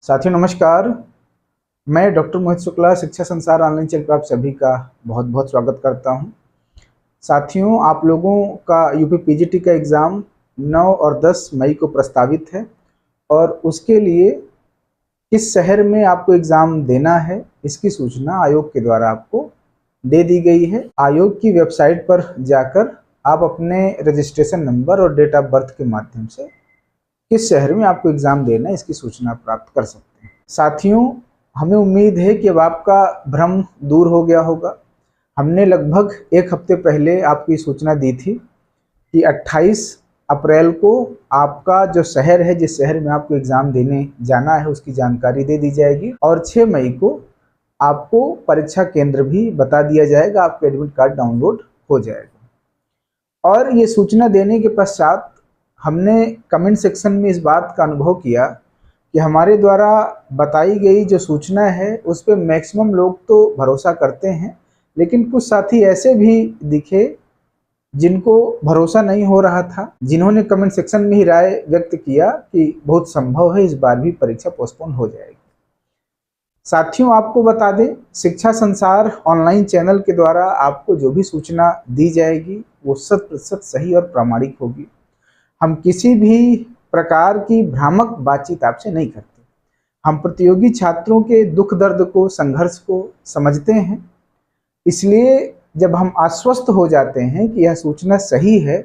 साथियों नमस्कार। मैं डॉक्टर मोहित शुक्ला शिक्षा संसार ऑनलाइन चैनल पर आप सभी का बहुत बहुत स्वागत करता हूं। साथियों, आप लोगों का यूपी पीजीटी का एग्ज़ाम 9 और 10 मई को प्रस्तावित है और उसके लिए किस शहर में आपको एग्ज़ाम देना है इसकी सूचना आयोग के द्वारा आपको दे दी गई है। आयोग की वेबसाइट पर जाकर आप अपने रजिस्ट्रेशन नंबर और डेट ऑफ बर्थ के माध्यम से किस शहर में आपको एग्ज़ाम देना है इसकी सूचना प्राप्त कर सकते हैं। साथियों, हमें उम्मीद है कि अब आपका भ्रम दूर हो गया होगा। हमने लगभग एक हफ्ते पहले आपको ये सूचना दी थी कि 28 अप्रैल को आपका जो शहर है, जिस शहर में आपको एग्ज़ाम देने जाना है, उसकी जानकारी दे दी जाएगी और 6 मई को आपको परीक्षा केंद्र भी बता दिया जाएगा, आपका एडमिट कार्ड डाउनलोड हो जाएगा। और ये सूचना देने के पश्चात हमने कमेंट सेक्शन में इस बात का अनुभव किया कि हमारे द्वारा बताई गई जो सूचना है उस पर मैक्सिमम लोग तो भरोसा करते हैं, लेकिन कुछ साथी ऐसे भी दिखे जिनको भरोसा नहीं हो रहा था, जिन्होंने कमेंट सेक्शन में ही राय व्यक्त किया कि बहुत संभव है इस बार भी परीक्षा पोस्टपोन हो जाएगी। साथियों, आपको बता दें, शिक्षा संसार ऑनलाइन चैनल के द्वारा आपको जो भी सूचना दी जाएगी वो 100% सही और प्रामाणिक होगी। हम किसी भी प्रकार की भ्रामक बातचीत आपसे नहीं करते। हम प्रतियोगी छात्रों के दुख दर्द को, संघर्ष को समझते हैं, इसलिए जब हम आश्वस्त हो जाते हैं कि यह सूचना सही है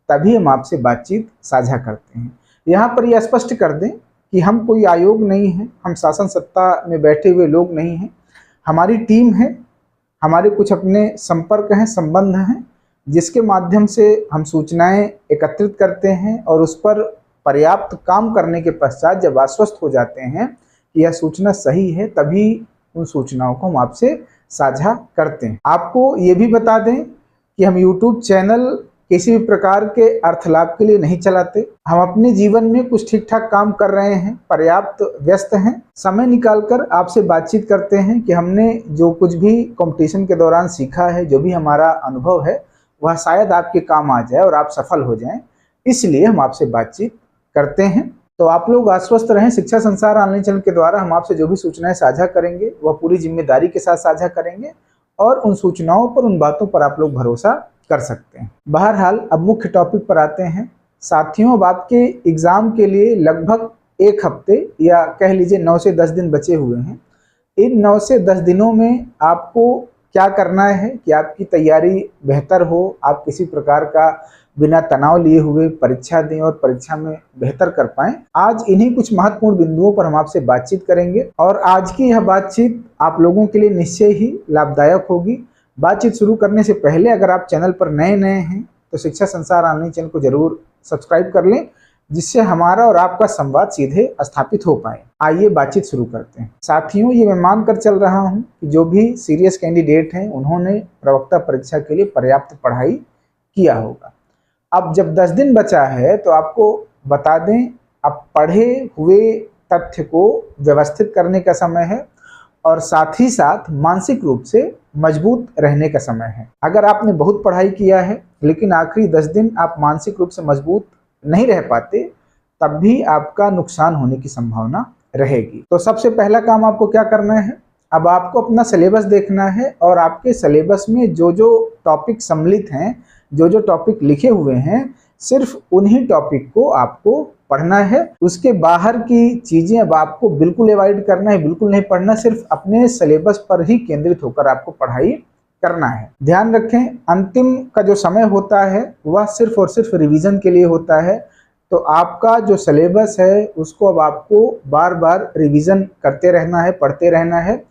तभी हम आपसे बातचीत साझा करते हैं। यहाँ पर यह स्पष्ट कर दें कि हम कोई आयोग नहीं है, हम शासन सत्ता में बैठे हुए लोग नहीं हैं। हमारी टीम है, हमारे कुछ अपने संपर्क हैं, संबंध हैं, जिसके माध्यम से हम सूचनाएं एकत्रित करते हैं और उस पर पर्याप्त काम करने के पश्चात जब आश्वस्त हो जाते हैं कि यह सूचना सही है तभी उन सूचनाओं को हम आपसे साझा करते हैं। आपको ये भी बता दें कि हम YouTube चैनल किसी भी प्रकार के अर्थ लाभ के लिए नहीं चलाते। हम अपने जीवन में कुछ ठीक ठाक काम कर रहे हैं, पर्याप्त व्यस्त हैं, समय निकालकर आपसे बातचीत करते हैं कि हमने जो कुछ भी कंपटीशन के दौरान सीखा है, जो भी हमारा अनुभव है, वह शायद आपके काम आ जाए और आप सफल हो जाएं, इसलिए हम आपसे बातचीत करते हैं। तो आप लोग आश्वस्त रहें, शिक्षा संसार ऑनलाइन चैनल के द्वारा हम आपसे जो भी सूचनाएं साझा करेंगे वह पूरी जिम्मेदारी के साथ साझा करेंगे और उन सूचनाओं पर, उन बातों पर आप लोग भरोसा कर सकते हैं। बहरहाल, अब मुख्य टॉपिक पर आते हैं। साथियों, अब आपके एग्ज़ाम के लिए लगभग एक हफ्ते या कह लीजिए 9 से 10 दिन बचे हुए हैं। इन 9 से 10 दिनों में आपको क्या करना है कि आपकी तैयारी बेहतर हो, आप किसी प्रकार का बिना तनाव लिए हुए परीक्षा दें और परीक्षा में बेहतर कर पाएं। आज इन्हीं कुछ महत्वपूर्ण बिंदुओं पर हम आपसे बातचीत करेंगे और आज की यह बातचीत आप लोगों के लिए निश्चय ही लाभदायक होगी। बातचीत शुरू करने से पहले अगर आप चैनल पर नए हैं तो शिक्षा संसार ऑनलाइन चैनल को जरूर सब्सक्राइब कर लें, जिससे हमारा और आपका संवाद सीधे स्थापित हो पाए। आइए बातचीत शुरू करते हैं। साथियों, ये मैं मान कर चल रहा हूं कि जो भी सीरियस कैंडिडेट हैं उन्होंने प्रवक्ता परीक्षा के लिए पर्याप्त पढ़ाई किया होगा। अब जब 10 दिन बचा है तो आपको बता दें, अब पढ़े हुए तथ्य को व्यवस्थित करने का समय है और साथ ही साथ मानसिक रूप से मजबूत रहने का समय है। अगर आपने बहुत पढ़ाई किया है लेकिन आखिरी 10 दिन आप मानसिक रूप से मजबूत नहीं रह पाते, तब भी आपका नुकसान होने की संभावना रहेगी। तो सबसे पहला काम आपको क्या करना है, अब आपको अपना सिलेबस देखना है और आपके सिलेबस में जो जो टॉपिक सम्मिलित हैं, जो जो टॉपिक लिखे हुए हैं, सिर्फ उन्हीं टॉपिक को आपको पढ़ना है। उसके बाहर की चीज़ें अब आपको बिल्कुल अवॉइड करना है, बिल्कुल नहीं पढ़ना। सिर्फ अपने सिलेबस पर ही केंद्रित होकर आपको पढ़ाई करना है। ध्यान रखें, अंतिम का जो समय होता है वह सिर्फ और सिर्फ रिवीजन के लिए होता है। तो आपका जो सिलेबस है उसको अब आपको बार बार रिवीजन करते रहना है, पढ़ते रहना है।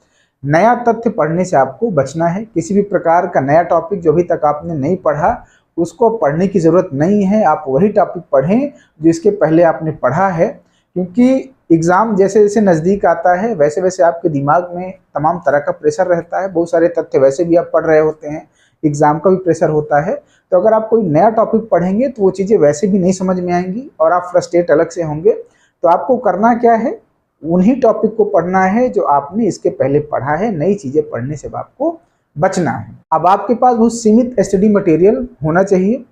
नया तथ्य पढ़ने से आपको बचना है। किसी भी प्रकार का नया टॉपिक जो अभी तक आपने नहीं पढ़ा उसको पढ़ने की ज़रूरत नहीं है। आप वही टॉपिक पढ़ें जो इसके पहले आपने पढ़ा है, क्योंकि एग्ज़ाम जैसे जैसे नज़दीक आता है वैसे वैसे आपके दिमाग में तमाम तरह का प्रेशर रहता है। बहुत सारे तथ्य वैसे भी आप पढ़ रहे होते हैं, एग्ज़ाम का भी प्रेशर होता है। तो अगर आप कोई नया टॉपिक पढ़ेंगे तो वो चीज़ें वैसे भी नहीं समझ में आएंगी और आप फ्रस्ट्रेट अलग से होंगे। तो आपको करना क्या है, उन्हीं टॉपिक को पढ़ना है जो आपने इसके पहले पढ़ा है। नई चीज़ें पढ़ने से आपको बचना है। अब आपके पास बहुत सीमित स्टडी मटेरियल होना चाहिए।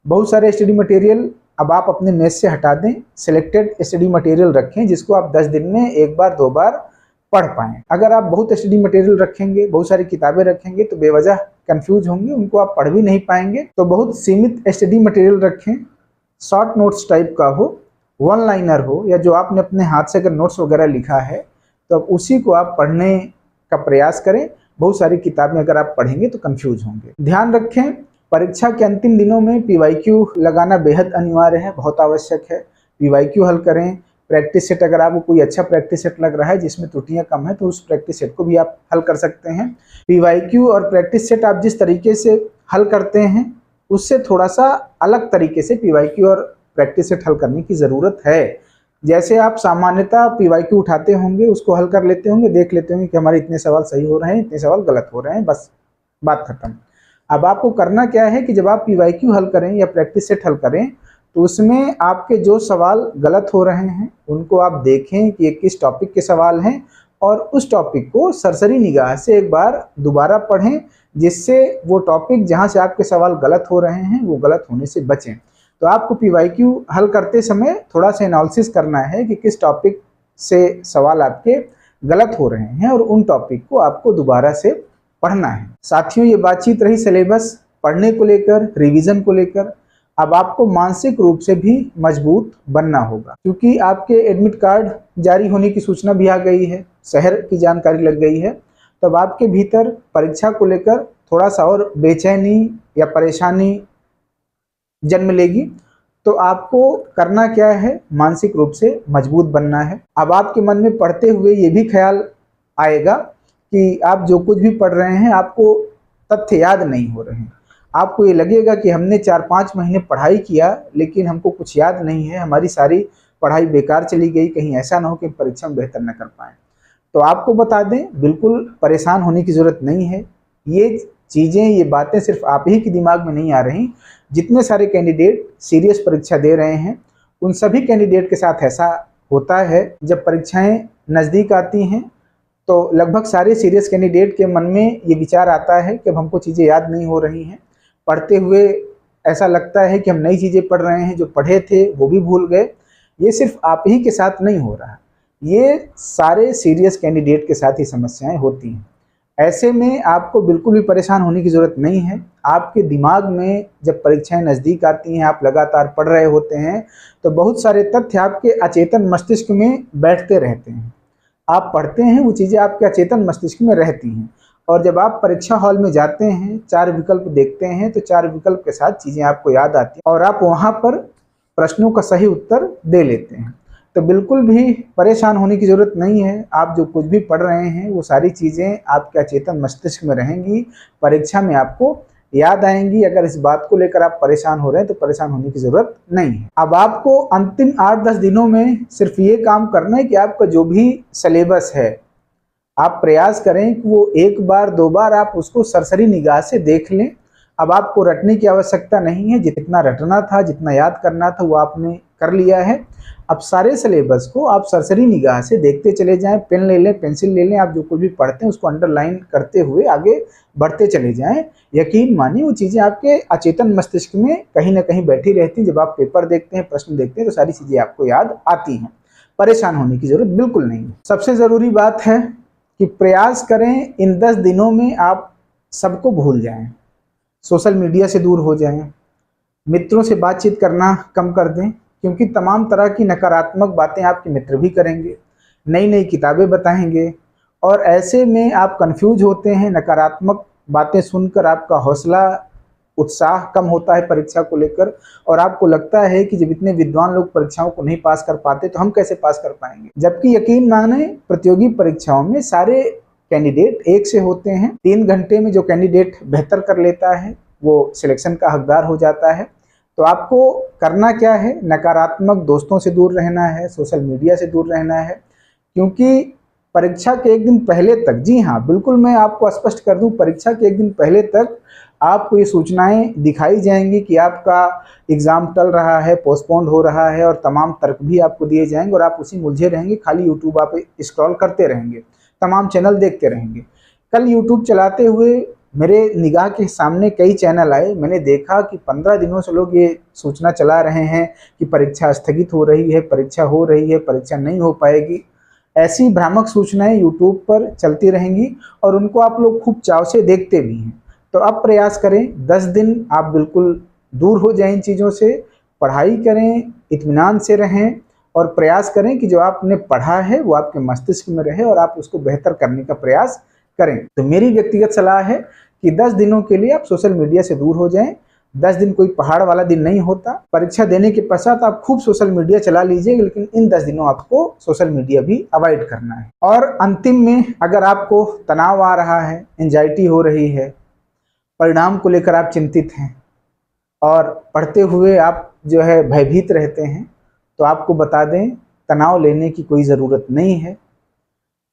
बहुत सारे स्टडी मटेरियल अब आप अपने मेस से हटा दें, सिलेक्टेड स्टडी मटेरियल रखें जिसको आप 10 दिन में एक बार 2 बार पढ़ पाएँ। अगर आप बहुत स्टडी मटेरियल रखेंगे, बहुत सारी किताबें रखेंगे तो बेवजह कंफ्यूज होंगे, उनको आप पढ़ भी नहीं पाएंगे। तो बहुत सीमित स्टडी मटेरियल रखें, शॉर्ट नोट्स टाइप का हो, वन लाइनर हो, या जो आपने अपने हाथ से अगर नोट्स वगैरह लिखा है तो अब उसी को आप पढ़ने का प्रयास करें। बहुत सारी किताबें अगर आप पढ़ेंगे तो कंफ्यूज होंगे। ध्यान रखें, परीक्षा के अंतिम दिनों में पीवाईक्यू लगाना बेहद अनिवार्य है, बहुत आवश्यक है। पीवाईक्यू हल करें। प्रैक्टिस सेट, अगर आपको कोई अच्छा प्रैक्टिस सेट लग रहा है जिसमें त्रुटियां कम है तो उस प्रैक्टिस सेट को भी आप हल कर सकते हैं। पीवाईक्यू और प्रैक्टिस सेट आप जिस तरीके से हल करते हैं उससे थोड़ा सा अलग तरीके से पीवाईक्यू और प्रैक्टिस सेट हल करने की ज़रूरत है। जैसे आप सामान्यतः पीवाईक्यू उठाते होंगे, उसको हल कर लेते होंगे, देख लेते होंगे कि हमारे इतने सवाल सही हो रहे हैं, इतने सवाल गलत हो रहे हैं, बस बात खत्म। अब आपको करना क्या है कि जब आप पीवाईक्यू हल करें या प्रैक्टिस सेट हल करें तो उसमें आपके जो सवाल गलत हो रहे हैं उनको आप देखें कि ये किस टॉपिक के सवाल हैं, और उस टॉपिक को सरसरी निगाह से एक बार दोबारा पढ़ें, जिससे वो टॉपिक जहाँ से आपके सवाल गलत हो रहे हैं वो गलत होने से बचें। तो आपको पीवाईक्यू हल करते समय थोड़ा सा एनालिसिस करना है कि किस टॉपिक से सवाल आपके गलत हो रहे हैं और उन टॉपिक को आपको दोबारा से पढ़ना है। साथियों, ये बातचीत रही सिलेबस पढ़ने को लेकर, रिवीजन को लेकर। अब आपको मानसिक रूप से भी मजबूत बनना होगा, क्योंकि आपके एडमिट कार्ड जारी होने की सूचना भी आ गई है, शहर की जानकारी लग गई है। तब आपके भीतर परीक्षा को लेकर थोड़ा सा और बेचैनी या परेशानी जन्म लेगी। तो आपको करना क्या है, मानसिक रूप से मजबूत बनना है। अब आपके मन में पढ़ते हुए ये भी ख्याल आएगा कि आप जो कुछ भी पढ़ रहे हैं आपको तथ्य याद नहीं हो रहे हैं। आपको ये लगेगा कि हमने 4-5 महीने पढ़ाई किया लेकिन हमको कुछ याद नहीं है, हमारी सारी पढ़ाई बेकार चली गई, कहीं ऐसा ना हो कि परीक्षा में बेहतर न कर पाएँ। तो आपको बता दें, बिल्कुल परेशान होने की ज़रूरत नहीं है। ये चीज़ें, ये बातें सिर्फ आप ही के दिमाग में नहीं आ रही, जितने सारे कैंडिडेट सीरियस परीक्षा दे रहे हैं उन सभी कैंडिडेट के साथ ऐसा होता है। जब परीक्षाएं नज़दीक आती हैं तो लगभग सारे सीरियस कैंडिडेट के मन में ये विचार आता है कि अब हमको चीज़ें याद नहीं हो रही हैं। पढ़ते हुए ऐसा लगता है कि हम नई चीज़ें पढ़ रहे हैं, जो पढ़े थे वो भी भूल गए। ये सिर्फ आप ही के साथ नहीं हो रहा, ये सारे सीरियस कैंडिडेट के साथ ही समस्याएं होती हैं। ऐसे में आपको बिल्कुल भी परेशान होने की ज़रूरत नहीं है। आपके दिमाग में जब परीक्षाएं नज़दीक आती हैं, आप लगातार पढ़ रहे होते हैं, तो बहुत सारे तथ्य आपके अचेतन मस्तिष्क में बैठते रहते हैं। आप पढ़ते हैं, वो चीज़ें आपके अचेतन मस्तिष्क में रहती हैं, और जब आप परीक्षा हॉल में जाते हैं, 4 विकल्प देखते हैं, तो 4 विकल्प के साथ चीज़ें आपको याद आती हैं और आप वहाँ पर प्रश्नों का सही उत्तर दे लेते हैं। तो बिल्कुल भी परेशान होने की ज़रूरत नहीं है। आप जो कुछ भी पढ़ रहे हैं वो सारी चीज़ें आपके अचेतन मस्तिष्क में रहेंगी, परीक्षा में आपको याद आएंगी। अगर इस बात को लेकर आप परेशान हो रहे हैं तो परेशान होने की ज़रूरत नहीं है। अब आपको अंतिम 8-10 दिनों में सिर्फ ये काम करना है कि आपका जो भी सिलेबस है आप प्रयास करें कि वो 1 बार 2 बार आप उसको सरसरी निगाह से देख लें। अब आपको रटने की आवश्यकता नहीं है, जितना रटना था, जितना याद करना था वो आपने कर लिया है। अब सारे सिलेबस को आप सरसरी निगाह से देखते चले जाएं, पेन ले लें, पेंसिल ले लें, आप जो कुछ भी पढ़ते हैं उसको अंडरलाइन करते हुए आगे बढ़ते चले जाएं। यकीन मानिए वो चीज़ें आपके अचेतन मस्तिष्क में कहीं ना कहीं बैठी रहती हैं। जब आप पेपर देखते हैं, प्रश्न देखते हैं, तो सारी चीज़ें आपको याद आती हैं। परेशान होने की ज़रूरत बिल्कुल नहीं है। सबसे ज़रूरी बात है कि प्रयास करें इन 10 दिनों में आप सबको भूल जाएं, सोशल मीडिया से दूर हो जाएं, मित्रों से बातचीत करना कम कर दें, क्योंकि तमाम तरह की नकारात्मक बातें आपके मित्र भी करेंगे, नई नई किताबें बताएंगे, और ऐसे में आप कंफ्यूज होते हैं। नकारात्मक बातें सुनकर आपका हौसला, उत्साह कम होता है परीक्षा को लेकर, और आपको लगता है कि जब इतने विद्वान लोग परीक्षाओं को नहीं पास कर पाते तो हम कैसे पास कर पाएंगे। जबकि यकीन माने, प्रतियोगी परीक्षाओं में सारे कैंडिडेट एक से होते हैं। 3 घंटे में जो कैंडिडेट बेहतर कर लेता है वो सिलेक्शन का हकदार हो जाता है। तो आपको करना क्या है, नकारात्मक दोस्तों से दूर रहना है, सोशल मीडिया से दूर रहना है, क्योंकि परीक्षा के 1 दिन पहले तक, जी हाँ बिल्कुल मैं आपको स्पष्ट कर दूं, परीक्षा के 1 दिन पहले तक आपको ये सूचनाएं दिखाई जाएंगी कि आपका एग्ज़ाम टल रहा है, पोस्टपोन्ड हो रहा है, और तमाम तर्क भी आपको दिए जाएंगे और आप उसी मुलझे रहेंगे। खाली यूट्यूब आप स्क्रॉल करते रहेंगे, तमाम चैनल देखते रहेंगे। कल यूट्यूब चलाते हुए मेरे निगाह के सामने कई चैनल आए, मैंने देखा कि 15 दिनों से लोग ये सूचना चला रहे हैं कि परीक्षा स्थगित हो रही है, परीक्षा हो रही है, परीक्षा नहीं हो पाएगी। ऐसी भ्रामक सूचनाएं यूट्यूब पर चलती रहेंगी और उनको आप लोग खूब चाव से देखते भी हैं। तो अब प्रयास करें, 10 दिन आप बिल्कुल दूर हो जाएं इन चीज़ों से, पढ़ाई करें, इत्मीनान से रहें और प्रयास करें कि जो आपने पढ़ा है वो आपके मस्तिष्क में रहे और आप उसको बेहतर करने का प्रयास करें। तो मेरी व्यक्तिगत सलाह है कि 10 दिनों के लिए आप सोशल मीडिया से दूर हो जाएं। 10 दिन कोई पहाड़ वाला दिन नहीं होता। परीक्षा देने के पश्चात आप खूब सोशल मीडिया चला लीजिए, लेकिन इन 10 दिनों आपको सोशल मीडिया भी अवॉइड करना है। और अंतिम में, अगर आपको तनाव आ रहा है, एंजाइटी हो रही है, परिणाम को लेकर आप चिंतित हैं और पढ़ते हुए आप जो है भयभीत रहते हैं, तो आपको बता दें, तनाव लेने की कोई ज़रूरत नहीं है।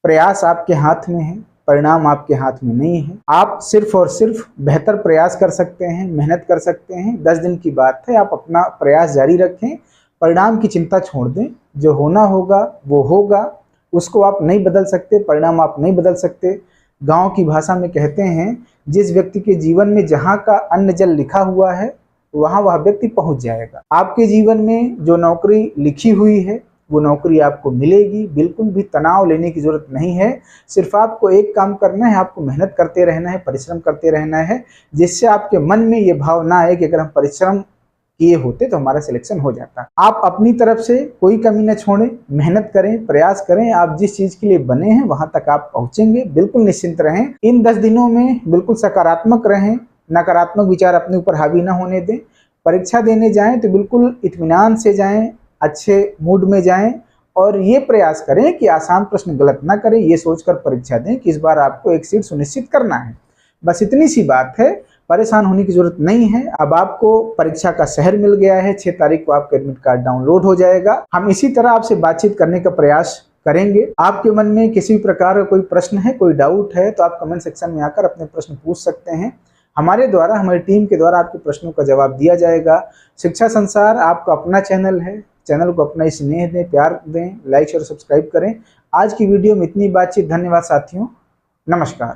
प्रयास आपके हाथ में है, परिणाम आपके हाथ में नहीं है। आप सिर्फ और सिर्फ बेहतर प्रयास कर सकते हैं, मेहनत कर सकते हैं। 10 दिन की बात है, आप अपना प्रयास जारी रखें, परिणाम की चिंता छोड़ दें। जो होना होगा वो होगा, उसको आप नहीं बदल सकते, परिणाम आप नहीं बदल सकते। गांव की भाषा में कहते हैं, जिस व्यक्ति के जीवन में जहाँ का अन्न जल लिखा हुआ है वहाँ वह व्यक्ति पहुँच जाएगा। आपके जीवन में जो नौकरी लिखी हुई है वो नौकरी आपको मिलेगी। बिल्कुल भी तनाव लेने की जरूरत नहीं है। सिर्फ आपको एक काम करना है, आपको मेहनत करते रहना है, परिश्रम करते रहना है, जिससे आपके मन में ये भाव ना आए कि अगर हम परिश्रम किए होते तो हमारा सिलेक्शन हो जाता। आप अपनी तरफ से कोई कमी न छोड़ें, मेहनत करें, प्रयास करें। आप जिस चीज के लिए बने हैं वहां तक आप पहुंचेंगे। बिल्कुल निश्चिंत रहें। इन 10 दिनों में बिल्कुल सकारात्मक रहें, नकारात्मक विचार अपने ऊपर हावी ना होने दें। परीक्षा देने जाएं तो बिल्कुल इत्मीनान से जाएं, अच्छे मूड में जाएं और ये प्रयास करें कि आसान प्रश्न गलत ना करें। ये सोचकर परीक्षा दें कि इस बार आपको एक सीट सुनिश्चित करना है। बस इतनी सी बात है, परेशान होने की जरूरत नहीं है। अब आपको परीक्षा का शहर मिल गया है, 6 तारीख को आपका एडमिट कार्ड डाउनलोड हो जाएगा। हम इसी तरह आपसे बातचीत करने का प्रयास करेंगे। आपके मन में किसी भी प्रकार का कोई प्रश्न है, कोई डाउट है, तो आप कमेंट सेक्शन में आकर अपने प्रश्न पूछ सकते हैं। हमारे द्वारा, हमारी टीम के द्वारा आपके प्रश्नों का जवाब दिया जाएगा। शिक्षा संसार आपका अपना चैनल है। चैनल को अपना स्नेह दें, प्यार दें, लाइक और सब्सक्राइब करें। आज की वीडियो में इतनी बातचीत। धन्यवाद साथियों, नमस्कार।